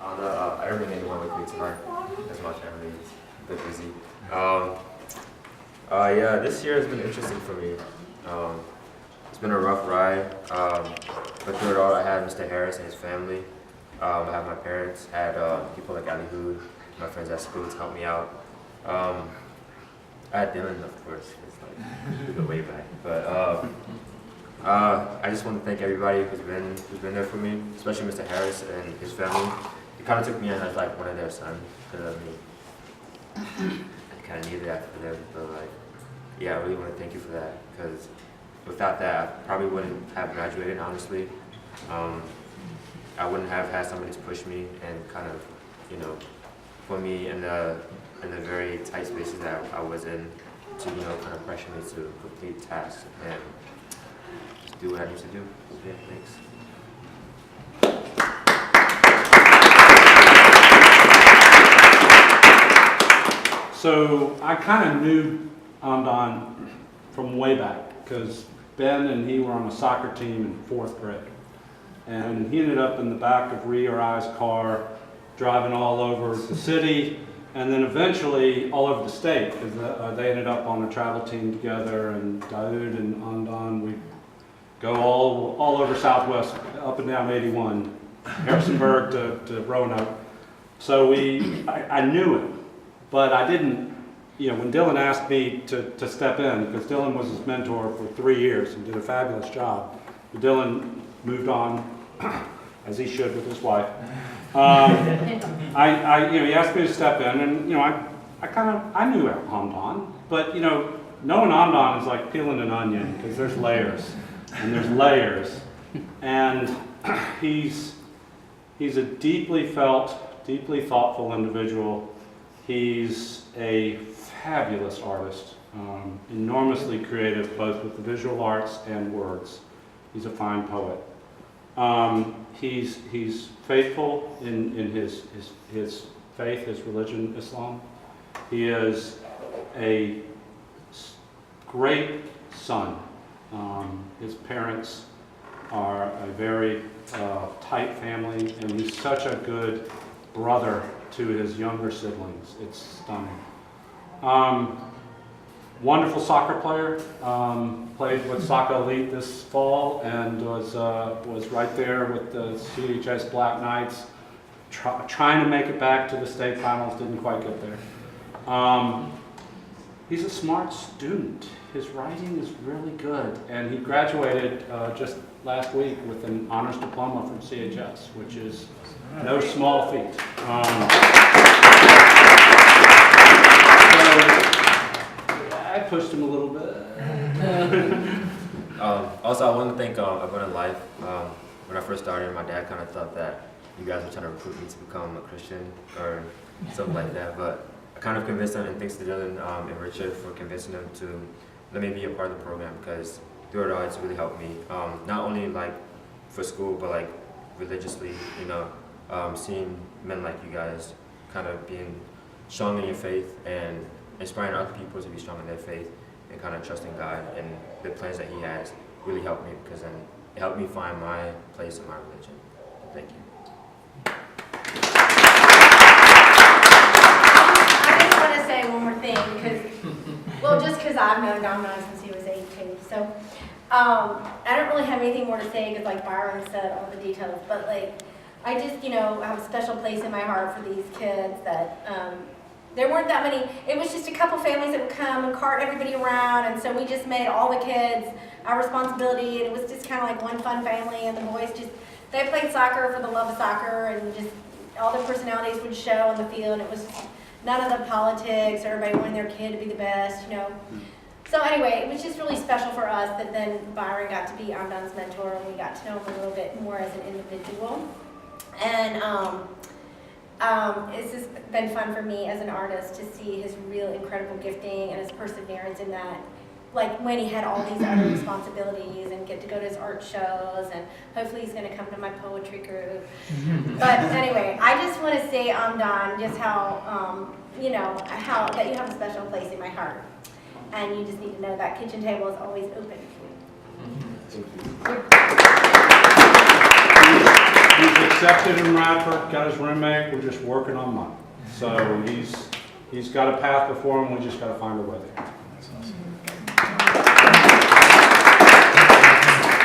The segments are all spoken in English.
I don't bring anyone with me tonight, as my family is a bit busy. Yeah, this year has been interesting for me. It's been a rough ride, but through it all, I had Mr. Harris and his family. I have my parents, had people like Ali Hood, my friends at school to help me out. I had Dylan, of course. It's like we go way back, but I just want to thank everybody who's been there for me, especially Mr. Harris and his family. He kind of took me in as like one of their sons, because I kind of needed that for them. But like, yeah, I really want to thank you for that, because without that, I probably wouldn't have graduated. Honestly, I wouldn't have had somebody to push me and kind of, put me in the very tight spaces that I was in, to kind of pressure me to complete tasks and just do what I need to do. Yeah, thanks. So I kind of knew Amdane from way back, because Ben and he were on a soccer team in 4th grade. And he ended up in the back of Ree or I's car, driving all over the city, and then eventually all over the state, because they ended up on a travel team together, and Daoud and Amdane, we go all over Southwest, up and down 81, Harrisonburg to Roanoke. So I knew him, but I didn't, when Dylan asked me to step in, because Dylan was his mentor for 3 years and did a fabulous job. But Dylan moved on, as he should with his wife. He asked me to step in, and I knew Amdane, but knowing Amdane is like peeling an onion, because there's layers and there's layers, and he's a deeply felt, deeply thoughtful individual. He's a fabulous artist, enormously creative, both with the visual arts and words. He's a fine poet. He's faithful in his faith, his religion, Islam. He is a great son. His parents are a very tight family, and he's such a good brother to his younger siblings. It's stunning. Wonderful soccer player. Played with Soccer Elite this fall, and was right there with the CHS Black Knights, trying to make it back to the state finals. Didn't quite get there. He's a smart student. His writing is really good, and he graduated just last week with an honors diploma from CHS, which is no small feat. I pushed him a little bit. Also, I want to thank Abundant Life. When I first started, my dad kind of thought that you guys were trying to recruit me to become a Christian or something like that, but I kind of convinced him, and thanks to Dylan and Richard for convincing them to let me be a part of the program, because through it all, it's really helped me. Not only like for school, but like religiously, seeing men like you guys kind of being strong in your faith and inspiring other people to be strong in their faith and kind of trusting God and the plans that He has really helped me, because then it helped me find my place in my religion. Thank you. I just want to say one more thing, because I've known Amdane since he was 18. So I don't really have anything more to say, because like Byron said all the details, but like I just have a special place in my heart for these kids that. There weren't that many. It was just a couple families that would come and cart everybody around, and so we just made all the kids our responsibility, and it was just kind of like one fun family, and the boys they played soccer for the love of soccer, and just all their personalities would show on the field. It was none of the politics, everybody wanting their kid to be the best, So anyway, it was just really special for us that then Byron got to be Amdane's mentor, and we got to know him a little bit more as an individual. And it's just been fun for me as an artist to see his real incredible gifting and his perseverance in that. Like when he had all these other responsibilities and get to go to his art shows, and hopefully he's going to come to my poetry group. But anyway, I just want to say, Amdane, just how that you have a special place in my heart. And you just need to know that kitchen table is always open for you. Thank you. accepted in Radford, got his roommate, we're just working on money. So he's got a path before him, we just got to find a way there.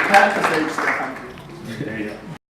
Pat is a